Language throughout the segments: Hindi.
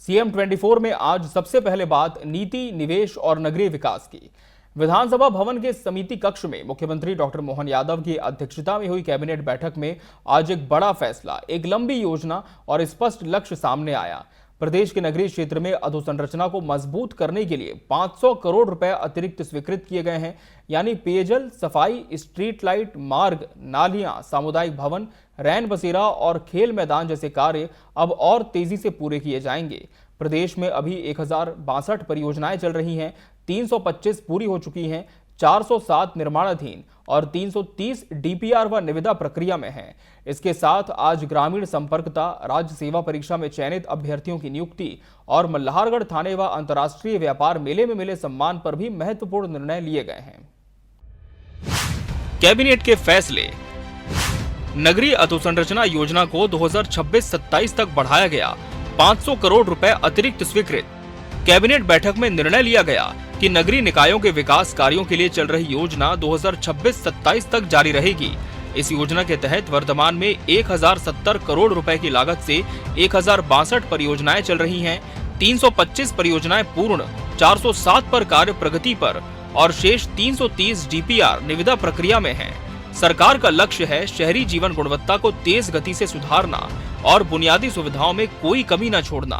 सीएम 24 में आज सबसे पहले बात नीति, निवेश और नगरीय विकास की। विधानसभा भवन के समिति कक्ष में मुख्यमंत्री डॉक्टर मोहन यादव की अध्यक्षता में हुई कैबिनेट बैठक में आज एक बड़ा फैसला, एक लंबी योजना और स्पष्ट लक्ष्य सामने आया। प्रदेश के नगरीय क्षेत्र में अधोसंरचना को मजबूत करने के लिए 500 करोड़ रुपए अतिरिक्त स्वीकृत किए गए हैं। यानी पेयजल, सफाई, स्ट्रीट लाइट, मार्ग, नालियां, सामुदायिक भवन, रैन बसेरा और खेल मैदान जैसे कार्य अब और तेजी से पूरे किए जाएंगे। प्रदेश में अभी 1062 परियोजनाएं चल रही हैं, 325 पूरी हो चुकी हैं, 407 निर्माणाधीन और 330 डीपीआर व निविदा प्रक्रिया में हैं। इसके साथ आज ग्रामीण संपर्कता, राज्य सेवा परीक्षा में चयनित अभ्यर्थियों की नियुक्ति और मल्हारगढ़ थाने व अंतर्राष्ट्रीय व्यापार मेले में मिले सम्मान पर भी महत्वपूर्ण निर्णय लिए गए हैं। कैबिनेट के फैसले। नगरीय अधोसंरचना योजना को 2026-27 तक बढ़ाया गया, 500 करोड़ रुपए अतिरिक्त स्वीकृत। कैबिनेट बैठक में निर्णय लिया गया कि नगरीय निकायों के विकास कार्यों के लिए चल रही योजना 2026-27 तक जारी रहेगी। इस योजना के तहत वर्तमान में 1070 करोड़ रुपए की लागत से 1062 परियोजनाएं चल रही हैं। 325 परियोजनाएं पूर्ण, 407 पर कार्य प्रगति पर और शेष 330 डीपीआर निविदा प्रक्रिया में हैं। सरकार का लक्ष्य है शहरी जीवन गुणवत्ता को तेज गति से सुधारना और बुनियादी सुविधाओं में कोई कमी न छोड़ना।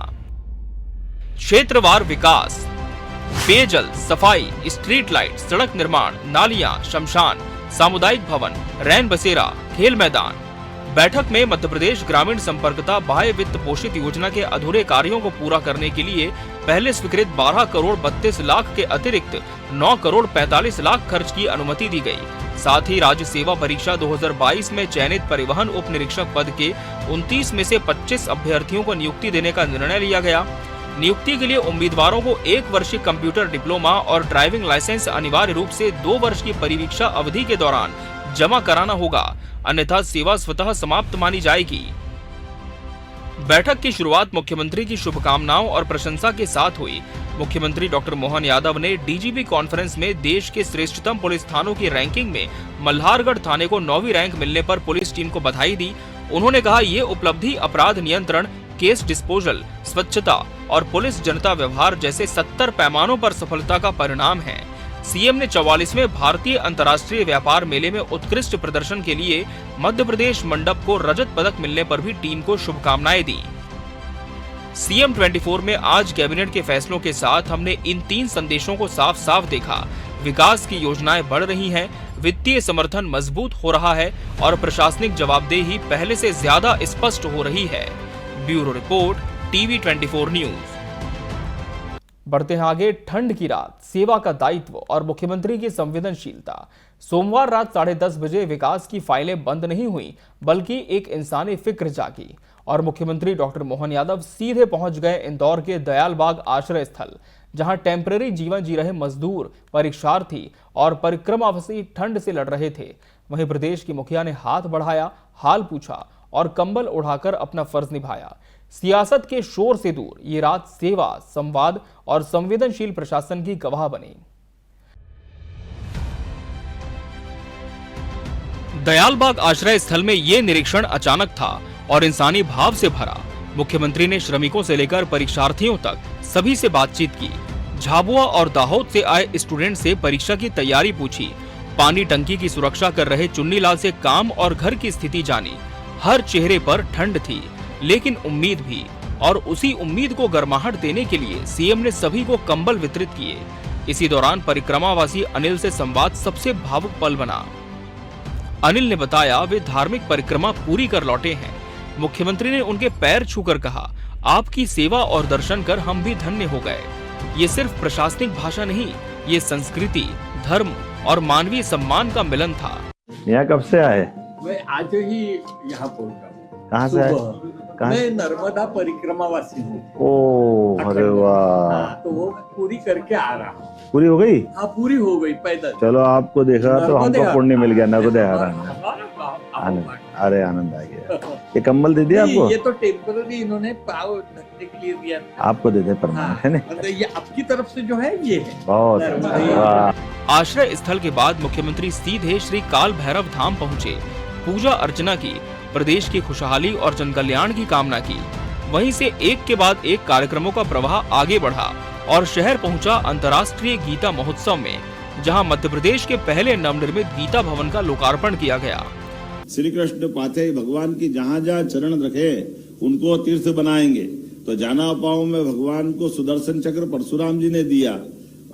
क्षेत्रवार विकास। पेयजल, सफाई, स्ट्रीट लाइट, सड़क निर्माण, नालियां, शमशान, सामुदायिक भवन, रैन बसेरा, खेल मैदान। बैठक में मध्य प्रदेश ग्रामीण संपर्कता बाह्य वित्त पोषित योजना के अधूरे कार्यों को पूरा करने के लिए पहले स्वीकृत 12 करोड़ 32 लाख के अतिरिक्त 9 करोड़ 45 लाख खर्च की अनुमति दी गई। साथ ही राज्य सेवा परीक्षा 2022 में चयनित परिवहन उप निरीक्षक पद के 29 में से 25 अभ्यर्थियों को नियुक्ति देने का निर्णय लिया गया। नियुक्ति के लिए उम्मीदवारों को 1 वर्षीय कंप्यूटर डिप्लोमा और ड्राइविंग लाइसेंस अनिवार्य रूप से 2 वर्ष की परिवीक्षा अवधि के दौरान जमा कराना होगा, अन्यथा सेवा स्वतः समाप्त मानी जाएगी। बैठक की शुरुआत मुख्यमंत्री की शुभकामनाओं और प्रशंसा के साथ हुई। मुख्यमंत्री डॉक्टर मोहन यादव ने डीजीपी कॉन्फ्रेंस में देश के श्रेष्ठतम पुलिस थानों की रैंकिंग में मल्हारगढ़ थाने को 9वीं रैंक मिलने पर पुलिस टीम को बधाई दी। उन्होंने कहा, ये उपलब्धि अपराध नियंत्रण, केस डिस्पोजल, स्वच्छता और पुलिस जनता व्यवहार जैसे 70 पैमानों पर सफलता का परिणाम है। सीएम ने 44वें भारतीय अंतर्राष्ट्रीय व्यापार मेले में उत्कृष्ट प्रदर्शन के लिए मध्य प्रदेश मंडप को रजत पदक मिलने पर भी टीम को शुभकामनाएं दी। सीएम 24 में आज कैबिनेट के फैसलों के साथ हमने इन 3 संदेशों को साफ साफ देखा। विकास की योजनाएं बढ़ रही हैं, वित्तीय समर्थन मजबूत हो रहा है और प्रशासनिक जवाबदेही पहले से ज्यादा स्पष्ट हो रही है। Bureau report, TV 24 news. बढ़ते हैं आगे। ठंड की रात, सेवा का दायित्व और मुख्यमंत्री की संवेदनशीलता। सोमवार रात 10:30 बजे विकास की फाइलें बंद नहीं हुई, बल्कि एक इंसानी फिक्र जागी और मुख्यमंत्री डॉक्टर मोहन यादव सीधे पहुंच गए इंदौर के दयालबाग आश्रय स्थल, जहां टेम्परेरी जीवन जी रहे मजदूर, परीक्षार्थी और परिक्रमावासी ठंड से लड़ रहे थे। वहीं प्रदेश की मुखिया ने हाथ बढ़ाया, हाल पूछा और कंबल उड़ाकर अपना फर्ज निभाया। सियासत के शोर से दूर ये रात सेवा, संवाद और संवेदनशील प्रशासन की गवाह बनी। दयालबाग आश्रय स्थल में ये निरीक्षण अचानक था और इंसानी भाव से भरा। मुख्यमंत्री ने श्रमिकों से लेकर परीक्षार्थियों तक सभी से बातचीत की। झाबुआ और दाहोद से आए स्टूडेंट से परीक्षा की तैयारी पूछी। पानी टंकी की सुरक्षा कर रहे चुन्नीलाल से काम और घर की स्थिति जानी। हर चेहरे पर ठंड थी, लेकिन उम्मीद भी, और उसी उम्मीद को गर्माहट देने के लिए सीएम ने सभी को कंबल वितरित किए। इसी दौरान परिक्रमावासी अनिल से संवाद सबसे भावुक पल बना। अनिल ने बताया, वे धार्मिक परिक्रमा पूरी कर लौटे हैं। मुख्यमंत्री ने उनके पैर छूकर कहा, आपकी सेवा और दर्शन कर हम भी धन्य हो गए। ये सिर्फ प्रशासनिक भाषा नहीं, ये संस्कृति, धर्म और मानवीय सम्मान का मिलन था। यहाँ कब से आए? मैं आज ही यहाँ पहुँचा। कहाँ से आए? मैं नर्मदा परिक्रमावासी हूँ। ओ, अरे वाह। तो वो पूरी करके आ रहा हूँ। पूरी हो गई? हाँ, पूरी हो गई पैदल। चलो, आपको देखा तो हमको पुण्य मिल गया। नर्मदे आनंद, अरे आनंद आ गया। ये कंबल दे दिया आपको? ये तो टेम्पररी इन्होंने पाव ढकने के लिए दिया था। आपको दे दे परमानेंट, है ना? ये आपकी तरफ से जो है ये है। बहुत वाह। आश्रय स्थल के बाद मुख्यमंत्री सीधे श्री काल भैरव धाम पहुँचे। पूजा अर्चना की, प्रदेश की खुशहाली और जनकल्याण की कामना की। वहीं से एक के बाद एक कार्यक्रमों का प्रवाह आगे बढ़ा और शहर पहुंचा अंतर्राष्ट्रीय गीता महोत्सव में, जहां मध्य प्रदेश के पहले नवनिर्मित गीता भवन का लोकार्पण किया गया। श्री कृष्ण पाते भगवान की जहाँ जहाँ चरण रखे उनको तीर्थ बनाएंगे। तो जाना पाओ में भगवान को सुदर्शन चक्र परशुराम जी ने दिया।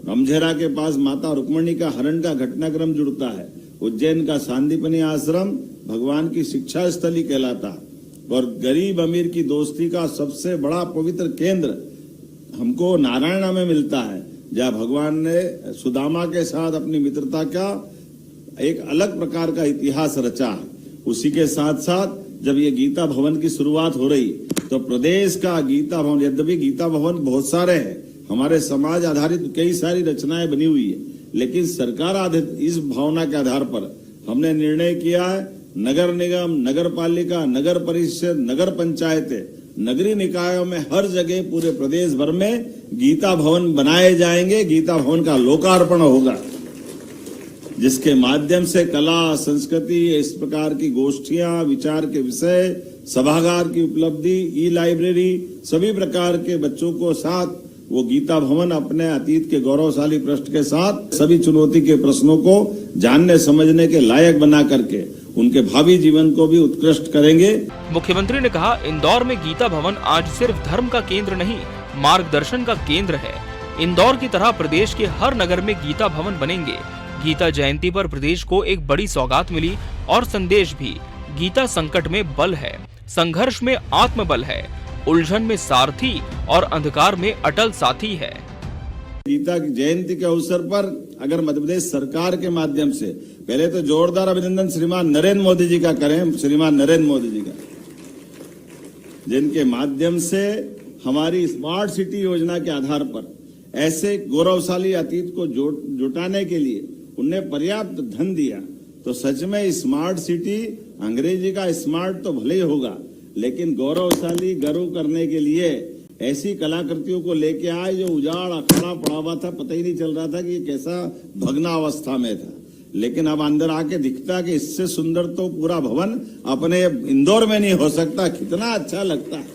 रमझेरा के पास माता रुक्मणी का हरण का घटनाक्रम जुड़ता है। उज्जैन का सांदीपनी आश्रम भगवान की शिक्षा स्थली कहलाता। और गरीब अमीर की दोस्ती का सबसे बड़ा पवित्र केंद्र हमको नारायणा में मिलता है, जहाँ भगवान ने सुदामा के साथ अपनी मित्रता का एक अलग प्रकार का इतिहास रचा। उसी के साथ साथ जब ये गीता भवन की शुरुआत हो रही तो प्रदेश का गीता भवन, यद्यपि गीता भवन बहुत सारे हैं, हमारे समाज आधारित कई सारी रचनाएं बनी हुई है, लेकिन सरकार आधारित इस भावना के आधार पर हमने निर्णय किया है नगर निगम, नगर पालिका, नगर परिषद, नगर पंचायतें, नगरीय निकायों में हर जगह पूरे प्रदेश भर में गीता भवन बनाए जाएंगे। गीता भवन का लोकार्पण होगा, जिसके माध्यम से कला, संस्कृति, इस प्रकार की गोष्ठियां, विचार के विषय, सभागार की उपलब्धि, ई लाइब्रेरी, सभी प्रकार के बच्चों को साथ वो गीता भवन अपने अतीत के गौरवशाली पृष्ठ के साथ सभी चुनौती के प्रश्नों को जानने समझने के लायक बना करके उनके भावी जीवन को भी उत्कृष्ट करेंगे। मुख्यमंत्री ने कहा, इंदौर में गीता भवन आज सिर्फ धर्म का केंद्र नहीं, मार्गदर्शन का केंद्र है। इंदौर की तरह प्रदेश के हर नगर में गीता भवन बनेंगे। गीता जयंती पर प्रदेश को एक बड़ी सौगात मिली और संदेश भी। गीता संकट में बल है, संघर्ष में आत्मबल है, उलझन में सारथी और अंधकार में अटल साथी है। गीता की जयंती के अवसर पर अगर मध्य प्रदेश सरकार के माध्यम से पहले तो जोरदार अभिनंदन श्रीमान नरेंद्र मोदी जी का करें, श्रीमान नरेंद्र मोदी जी का, जिनके माध्यम से हमारी स्मार्ट सिटी योजना के आधार पर ऐसे गौरवशाली अतीत को जुटाने के लिए उन्हें पर्याप्त धन दिया। तो सच में स्मार्ट सिटी, अंग्रेजी का स्मार्ट तो भले ही होगा, लेकिन गौरवशाली गर्व करने के लिए ऐसी कलाकृतियों को लेके आए जो उजाड़ अखाड़ा पड़ा हुआ था, पता ही नहीं चल रहा था कि ये कैसा भग्नावस्था में था। लेकिन अब अंदर आके दिखता कि इससे सुंदर तो पूरा भवन अपने इंदौर में नहीं हो सकता। कितना अच्छा लगता है,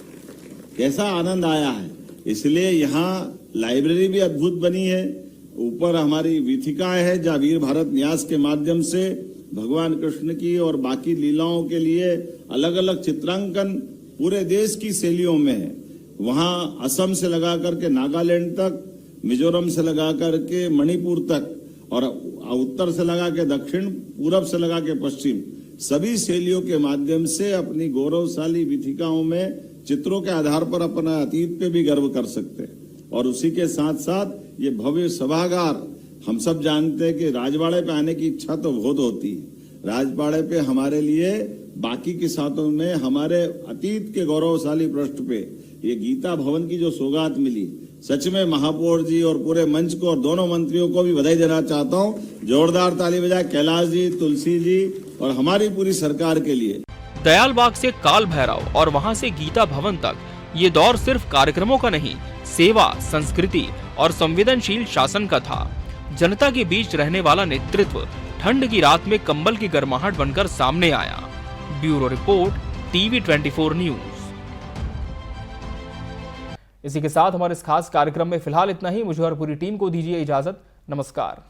कैसा आनंद आया है। इसलिए यहाँ लाइब्रेरी भी अद्भुत बनी है। ऊपर हमारी वीथिकाएं है, जहाँ वीर भारत न्यास के माध्यम से भगवान कृष्ण की और बाकी लीलाओं के लिए अलग अलग चित्रांकन पूरे देश की शैलियों में है। वहाँ असम से लगा करके नागालैंड तक, मिजोरम से लगा करके मणिपुर तक, और उत्तर से लगा के दक्षिण, पूरब से लगा के पश्चिम, सभी शैलियों के माध्यम से अपनी गौरवशाली वीथिकाओं में चित्रों के आधार पर अपना अतीत पे भी गर्व कर सकते हैं। और उसी के साथ साथ ये भव्य सभागार, हम सब जानते हैं कि राजवाड़े पे आने की इच्छा तो बहुत होती है। राजवाड़े पे हमारे लिए बाकी के साथों में हमारे अतीत के गौरवशाली पृष्ठ पे ये गीता भवन की जो सौगात मिली, सच में महापौर जी और पूरे मंच को और दोनों मंत्रियों को भी बधाई देना चाहता हूँ। जोरदार ताली बजाए कैलाश जी, तुलसी जी और हमारी पूरी सरकार के लिए। दयाल बाग से काल भैरव और वहां से गीता भवन तक ये दौर सिर्फ कार्यक्रमों का नहीं, सेवा, संस्कृति और संवेदनशील शासन का था। जनता के बीच रहने वाला नेतृत्व ठंड की रात में कंबल की गर्माहट बनकर सामने आया। Bureau report, TV 24 news. इसी के साथ हमारे इस खास कार्यक्रम में फिलहाल इतना ही। मुझे और पूरी टीम को दीजिए इजाजत। नमस्कार।